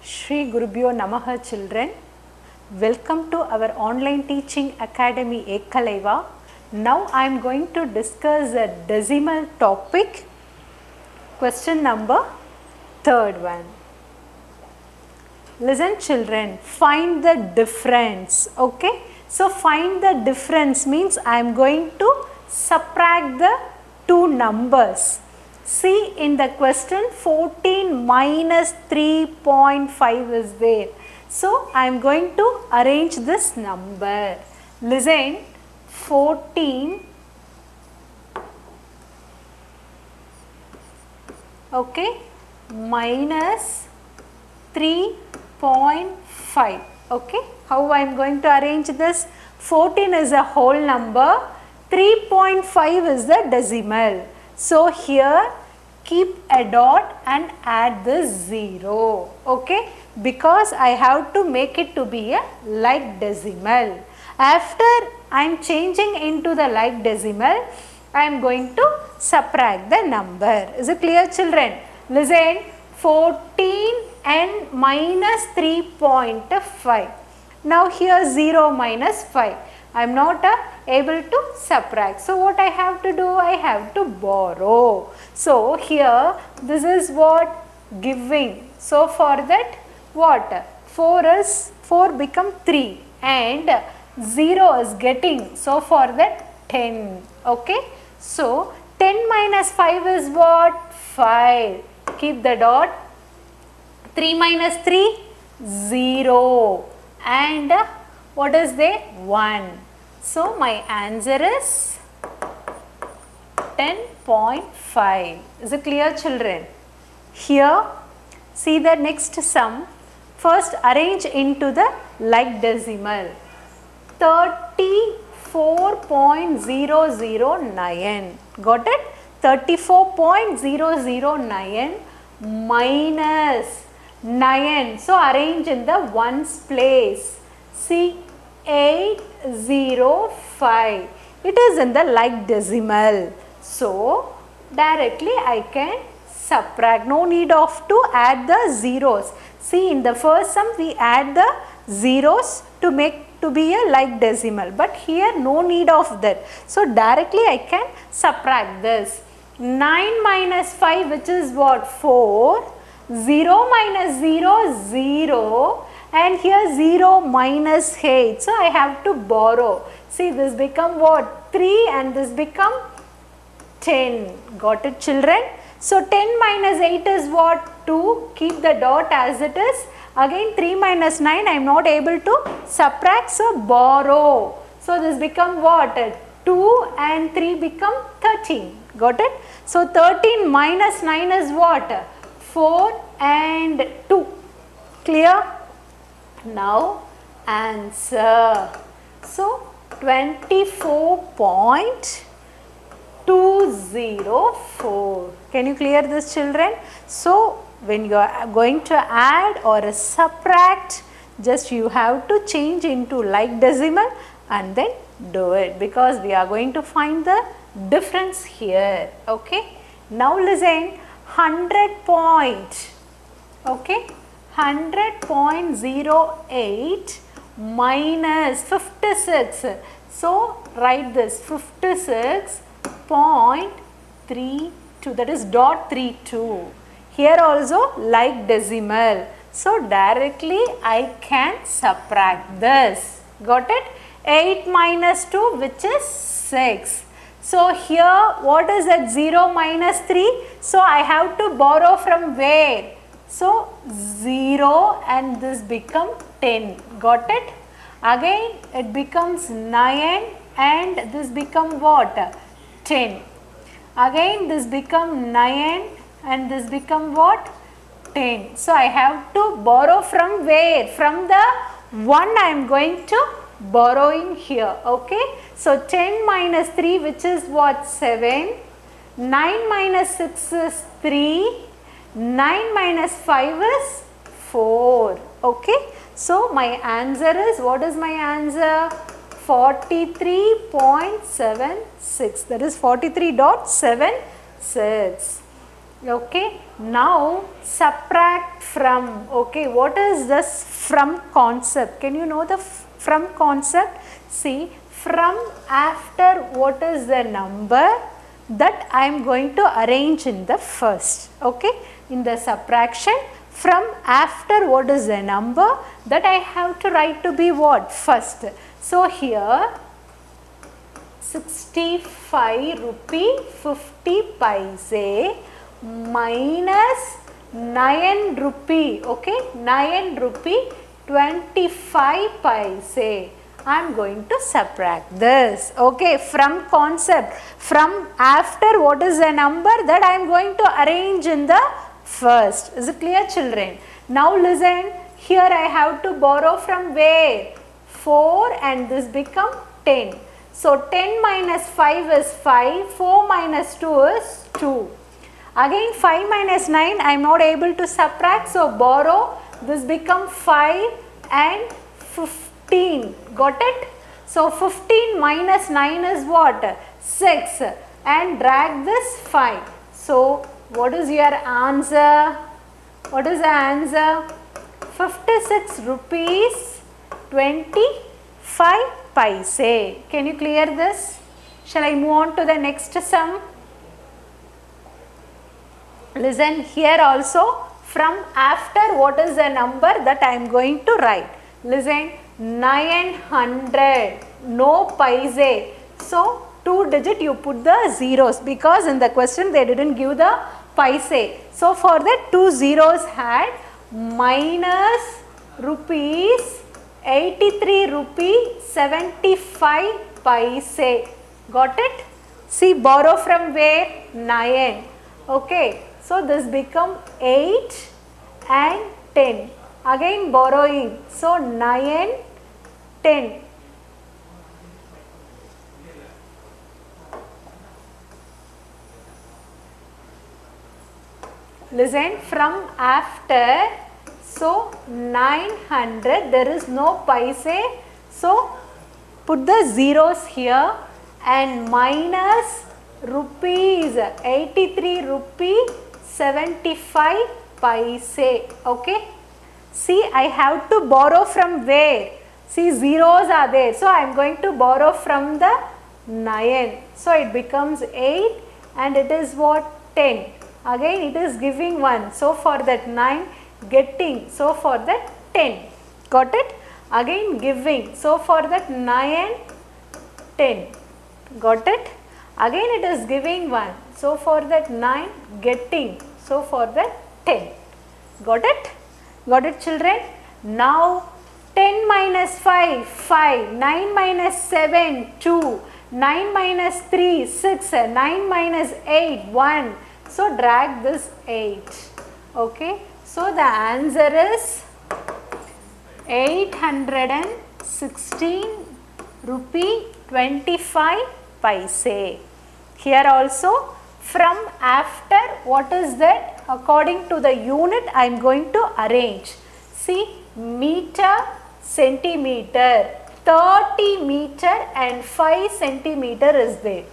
Shri Gurubhyo Namaha children. Welcome to our online teaching academy Ekkalaiva. Now I am going to discuss a decimal topic. Question number third one. Listen children, find the difference. Okay. So find the difference means I am going to subtract the two numbers. See in the question 14 minus 3.5 is there. So I am going to arrange this number. Listen, 14 okay minus 3.5. Okay, how I am going to arrange this? 14 is a whole number, 3.5 is the decimal. So here keep a dot and add this 0, okay, because I have to make it to be a like decimal. After I am changing into the like decimal, I am going to subtract the number. Is it clear children? Listen, 14 and minus 3.5. Now here 0 minus 5. I am not able to subtract. So what I have to do? I have to borrow. So here this is what? Giving. So for that what? 4 become 3 and 0 is getting. So for that 10. Okay. So 10 minus 5 is what? 5. Keep the dot. 3 minus 3? 0. And what is there? 1. So my answer is 10.5. Is it clear children? Here see the next sum. First arrange into the like decimal. 34.009. Got it? 34.009 minus 9. So arrange in the ones place. See 805. It is in the like decimal. So directly I can subtract. No need of to add the zeros. See in the first sum we add the zeros to make to be a like decimal. But here no need of that. So directly I can subtract this. 9 minus 5 which is what? 4. 0 minus 0 0 and here 0 minus 8. So I have to borrow. See this become what? 3 and this become 10. Got it children? So 10 minus 8 is what? 2. Keep the dot as it is. Again 3 minus 9 I am not able to subtract. So borrow. So this become what? 2 and 3 become 13. Got it? So 13 minus 9 is what? 4 and 2. Clear? Now answer. So 24.204. Can you clear this children? So when you are going to add or subtract, just you have to change into like decimal and then do it, because we are going to find the difference here. Okay. Now listen, 100 point. Okay. 100.08 minus 56. So write this 56.32, that is dot 32. Here also like decimal. So directly I can subtract this. Got it? 8 minus 2 which is 6. So here what is that? 0 minus 3. So I have to borrow from where? So 0 and this become 10. Got it? Again it becomes 9 and this become what? 10. Again this become 9 and this become what? 10. So I have to borrow from where? From the 1 I am going to borrowing here. Okay. So 10 minus 3 which is what? 7. 9 minus 6 is 3. 9 minus 5 is 4. Okay. So my answer is, what is my answer? 43.76. That is 43.76. Okay, now subtract from. Okay, what is this from concept? Can you know the from concept? See, from after what is the number that I am going to arrange in the first. Okay, in the subtraction, from after what is the number that I have to write to be what? First. So here 65 rupee 50 paise minus 9 rupee, okay, 9 rupee 25 paise. I am going to subtract this. Okay, from concept, from after what is the number that I am going to arrange in the first. Is it clear, children? Now listen, here I have to borrow from where? 4 and this become 10. So 10 minus 5 is 5, 4 minus 2 is 2. Again 5 minus 9 I am not able to subtract, so borrow, this become 5 and 15. Got it? So 15 minus 9 is what? 6 and drag this 5. So what is your answer? What is the answer? 56 rupees 25 paise. Can you clear this? Shall I move on to the next sum? Listen, here also from after what is the number that I am going to write. Listen, 900, no paise. So 2 digit you put the zeros because in the question they didn't give the paise. So for that 2 zeros had minus rupees 83 rupee 75 paise. Got it? See, borrow from where? 9. Okay. So this become 8 and 10. Again borrowing. So 9, 10. Listen, from after, so 900, there is no paise. So put the zeros here and minus rupees 83 rupee 75 paise. Okay. See, I have to borrow from where? See, zeros are there. So I am going to borrow from the 9. So it becomes 8 and it is what? 10. Again it is giving 1. So for that 9 getting. So for that 10. Got it? Again giving. So for that 9, 10. Got it? Again it is giving 1. So for that 9 getting. So for that 10. Got it? Got it, children? Now 10 minus 5, 5. 9 minus 7, 2. 9 minus 3, 6. 9 minus 8, 1. So drag this 8. Okay. So the answer is 816 rupee 25 paise. Here also from after what is that? According to the unit I am going to arrange. See, meter, centimeter, 30 meter and 5 centimeter is there.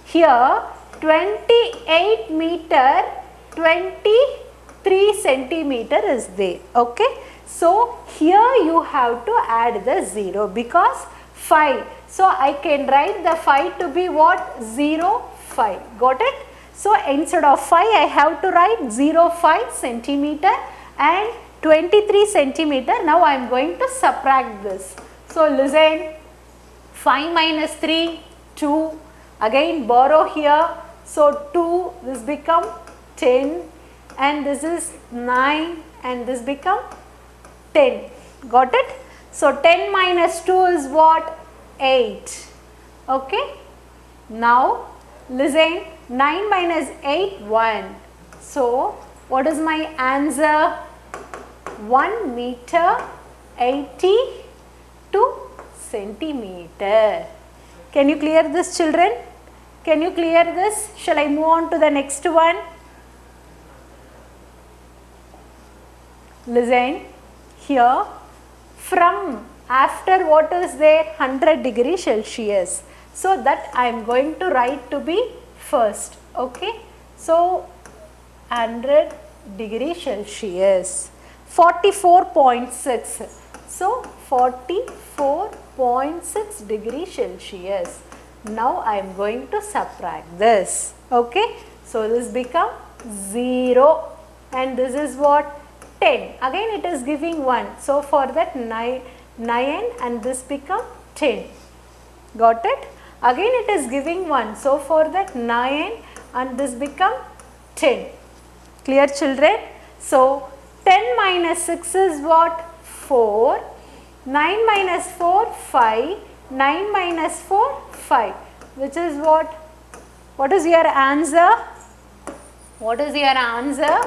Here 28 meter, 23 centimeter is there. Okay. So here you have to add the 0 because 5. So I can write the 5 to be what? 0, 5. Got it? So instead of 5 I have to write 0, 5 centimeter and 23 centimeter. Now I am going to subtract this. So listen, 5 minus 3, 2. Again borrow here. So 2, this become 10 and this is 9 and this become 10. Got it? So 10 minus 2 is what? 8. Okay. Now listen, 9 minus 8, 1. So what is my answer? 1 meter 82 centimeter. Can you clear this, children? Can you clear this? Shall I move on to the next one? Listen, here from after what is there? 100 degree Celsius. So that I am going to write to be first. Okay. So 100 degree Celsius. 44.6. So 44.6 degree Celsius. Now I am going to subtract this. Okay. So this become 0 and this is what? 10. Again it is giving 1. So for that 9 and this become 10. Got it? Again it is giving 1. So for that 9 and this become 10. Clear children? So 10 minus 6 is what? 4. 9 minus 4, 5. 9 minus 4, 5. Which is what? What is your answer? What is your answer?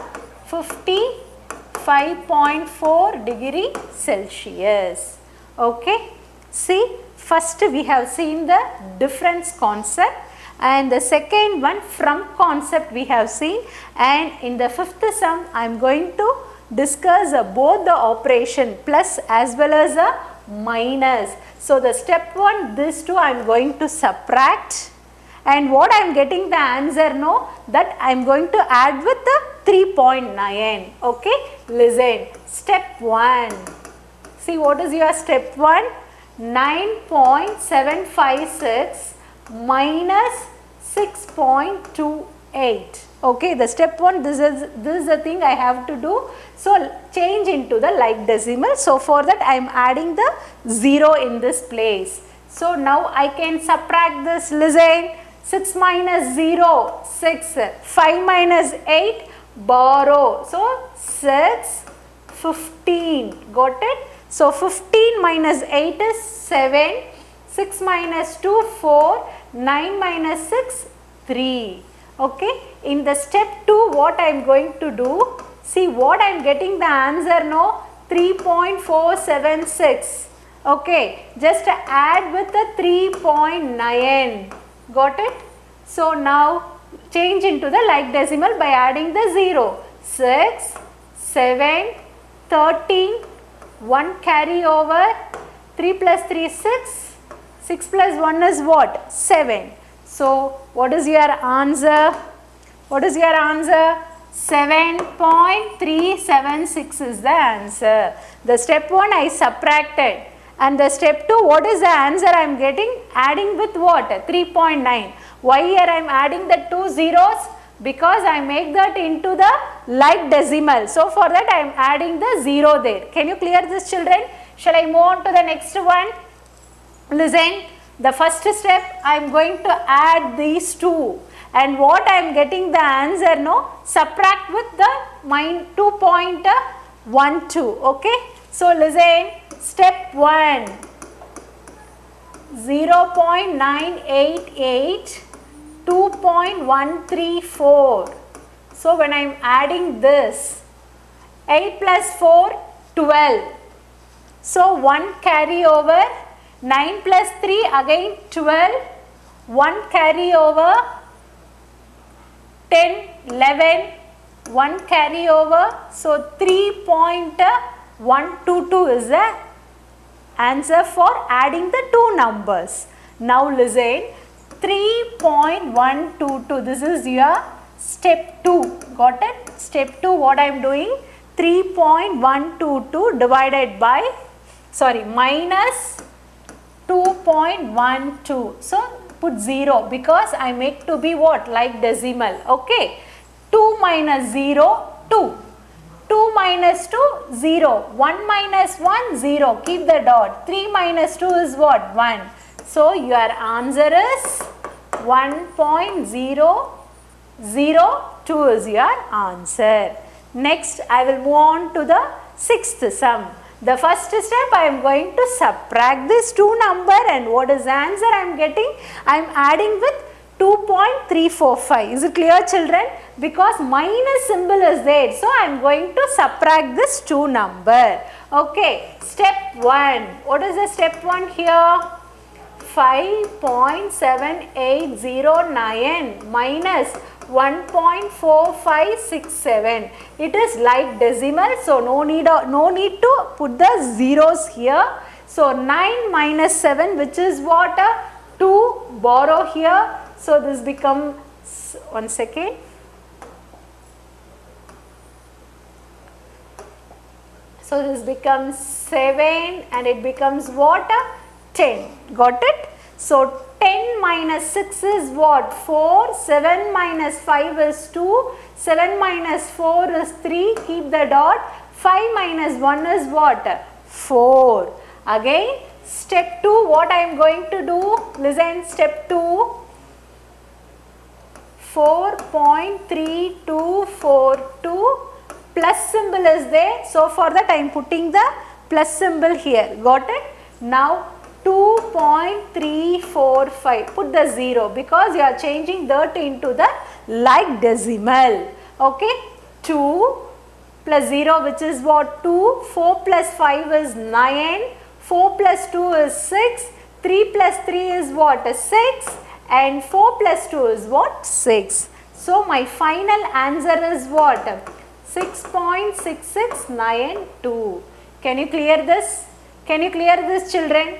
55.4 degree Celsius. Okay. See, first we have seen the difference concept and the second one from concept we have seen, and in the fifth sum I am going to discuss both the operation plus as well as a minus. So the step 1, these two I am going to subtract, and what I am getting the answer, no, that I am going to add with the 3.9. Okay, listen, step 1. See, what is your step 1? 9.756 minus 6.28. Okay, the step 1, this is the thing I have to do. So change into the like decimal. So for that I am adding the 0 in this place. So now I can subtract this. Listen, 6 minus 0, 6. 5 minus 8, borrow. So 6, 15. Got it? So 15 minus 8 is 7. 6 minus 2, 4. 9 minus 6, 3. Okay. In the step 2, what I am going to do? See what I am getting the answer, no? 3.476. Okay. Just add with the 3.9. Got it? So now change into the like decimal by adding the 0. 6, 7, 13, 1 carry over, 3 plus 3 is 6. 6 plus 1 is what? 7. So what is your answer? What is your answer? 7.376 is the answer. The step 1 I subtracted, and the step 2, what is the answer I am getting? Adding with what? 3.9. Why here I am adding the 2 zeros? Because I make that into the like decimal. So for that I am adding the 0 there. Can you clear this, children? Shall I move on to the next one? Listen, the first step I am going to add these two, and what I am getting the answer, no, subtract with the 2.12. Okay. So listen, step 1, 0.988, 2.134. So when I am adding this, 8 plus 4, 12. So 1 carry over, 9 plus 3 again 12, 1 carry over, 10, 11, 1 carry over. So 3.122 is the answer for adding the two numbers. Now listen, 3.122, this is your step 2. Got it? Step 2, what I am doing? 3.122 divided by, minus 2.12. So put 0 because I make to be what? Like decimal. Okay. 2 minus 0, 2. 2 minus 2, 0. 1 minus 1, 0. Keep the dot. 3 minus 2 is what? 1. So your answer is 1.002 is your answer. Next I will move on to the sixth sum. The first step I am going to subtract this two number, and what is the answer I am getting? I am adding with 2.345. Is it clear, children? Because minus symbol is there. So I am going to subtract this two number. Okay. Step 1. What is the step 1 here? 5.7809 minus 1.4567. It is like decimal, so no need to put the zeros here. So 9 minus 7, which is what? 2, borrow here. So this becomes, one second. So this becomes 7 and it becomes what? 10. Got it? So 10 minus 6 is what? 4. 7 minus 5 is 2. 7 minus 4 is 3. Keep the dot. 5 minus 1 is what? 4. Again, step 2, what I am going to do? Listen, step 2. 4.3242 plus symbol is there. So for that I am putting the plus symbol here. Got it? Now 2.345. Put the 0 because you are changing that into the like decimal. Okay? 2 plus 0 which is what? 2. 4 plus 5 is 9. 4 plus 2 is 6. 3 plus 3 is what? 6. And 4 plus 2 is what? 6. So my final answer is what? 6.6692. Can you clear this? Can you clear this, children?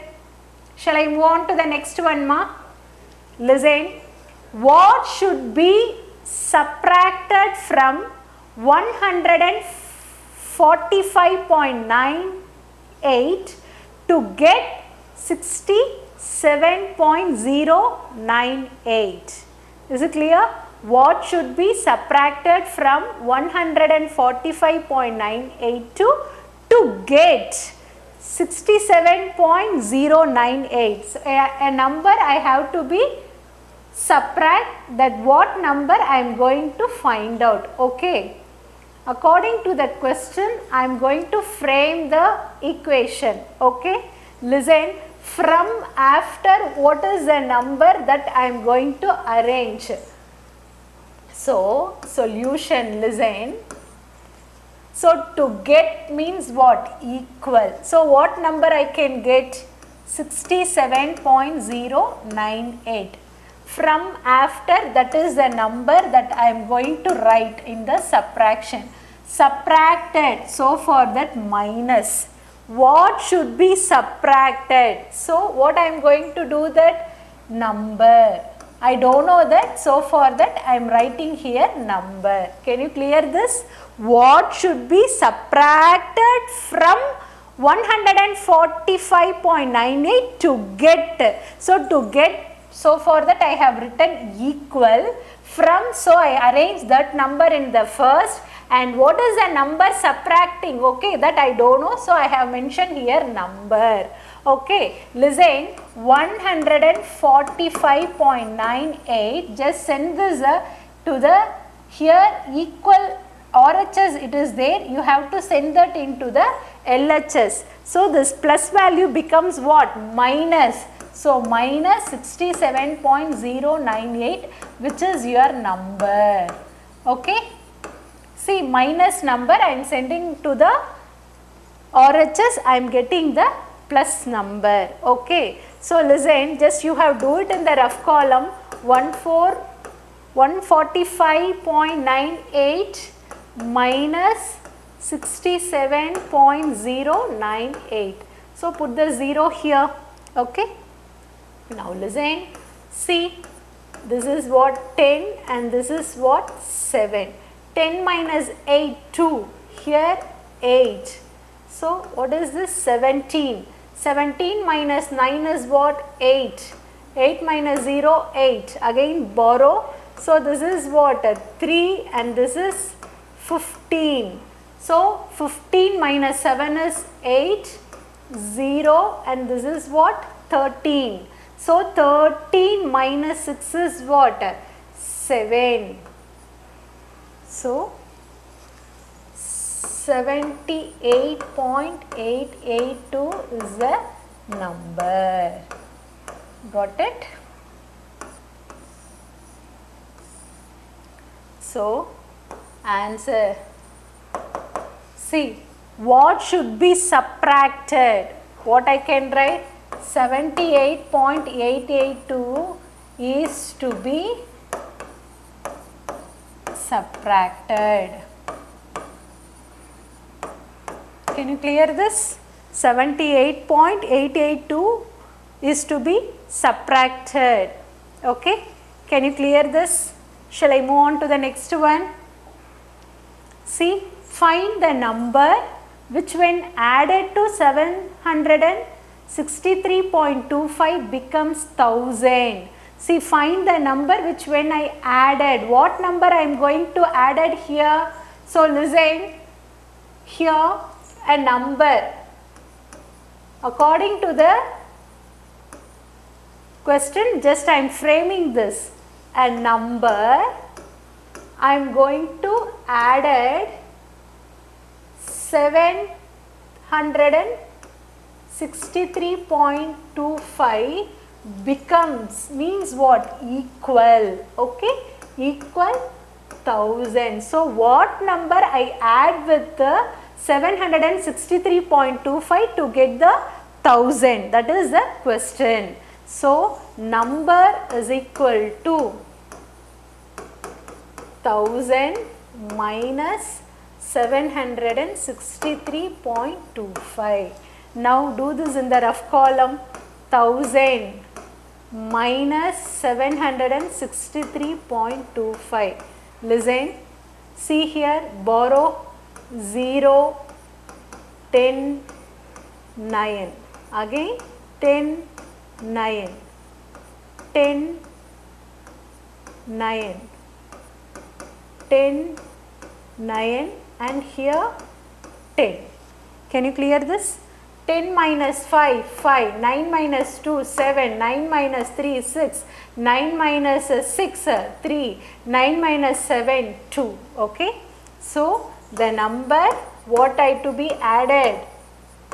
Shall I move on to the next one, ma? Listen. What should be subtracted from 145.98 to get 67.098? Is it clear? What should be subtracted from 145.98 to get 67.098? So a number I have to be subtract, that what number I am going to find out. Okay. According to that question, I am going to frame the equation. Okay. Listen, from after what is the number that I am going to arrange. So, solution, listen. So, to get means what? Equal. So, what number I can get? 67.098. From after, that is the number that I am going to write in the subtraction. Subtracted. So, for that minus. What should be subtracted? So, what I am going to do that? Number. I don't know that, so for that I am writing here number. Can you clear this? What should be subtracted from 145.98 to get? So for that I have written equal from, so I arrange that number in the first, and what is the number subtracting? Okay, that I don't know, so I have mentioned here number. Okay, listen, 145.98, just send this to the, here equal RHS it is there, you have to send that into the LHS. So this plus value becomes what? Minus. So minus 67.098, which is your number. Okay. See, minus number I am sending to the RHS, I am getting the plus number. Okay. So listen, just you have do it in the rough column. 145.98 minus 67.098. So put the 0 here. Okay. Now listen, see, this is what 10 and this is what 7. 10 minus 8, 2. Here 8. So what is this? 17. 17 minus 9 is what? 8. 8 minus 0, 8. Again borrow. So this is what? 3 and this is 15. So 15 minus 7 is 8. 0 and this is what? 13. So 13 minus 6 is what? 7. So 78.882 is the number. Got it? So answer. See, what should be subtracted? What I can write? 78.882 is to be subtracted. Can you clear this? 78.882 is to be subtracted. Okay. Can you clear this? Shall I move on to the next one? See, find the number which when added to 763.25 becomes 1000. See, find the number which when I added, what number I am going to add here. So listen, here a number according to the question, just I am framing this, a number I am going to add 763.25 becomes, means what, equal, okay, equal 1000. So what number I add with the 763.25 to get the 1000, that is the question. So number is equal to 1000 minus 763.25. Now do this in the rough column. 1000 minus 763.25. Listen, see here, borrow 0, 10, 9. Again 10, 9, 10, 9, 10, 9 and here 10. Can you clear this? 10 minus 5, 5, 9 minus 2, 7, 9 minus 3, 6, 9 minus 6, 3, 9 minus 7, 2. Okay. So, the number what I to be added?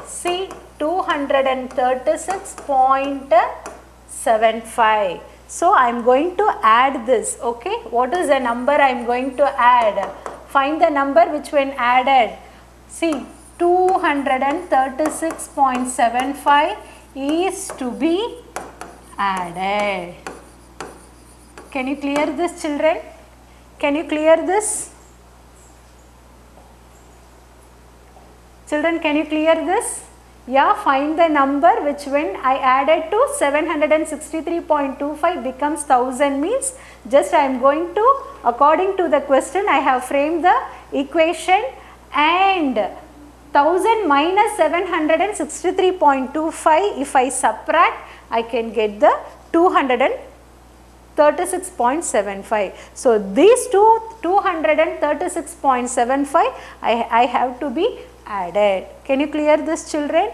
See, 236.75. So, I am going to add this. Okay. What is the number I am going to add? Find the number which when added. See, 236.75 is to be added. Can you clear this, children? Can you clear this? Children, can you clear this? Yeah, find the number which when I added to 763.25 becomes 1000 means just I am going to, according to the question, I have framed the equation and 1000 minus 763.25, if I subtract, I can get the 236.75. So, these 236.75 I have to be added. Can you clear this, children?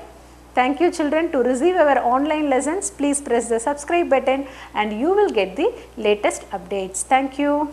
Thank you, children. To receive our online lessons, please press the subscribe button and you will get the latest updates. Thank you.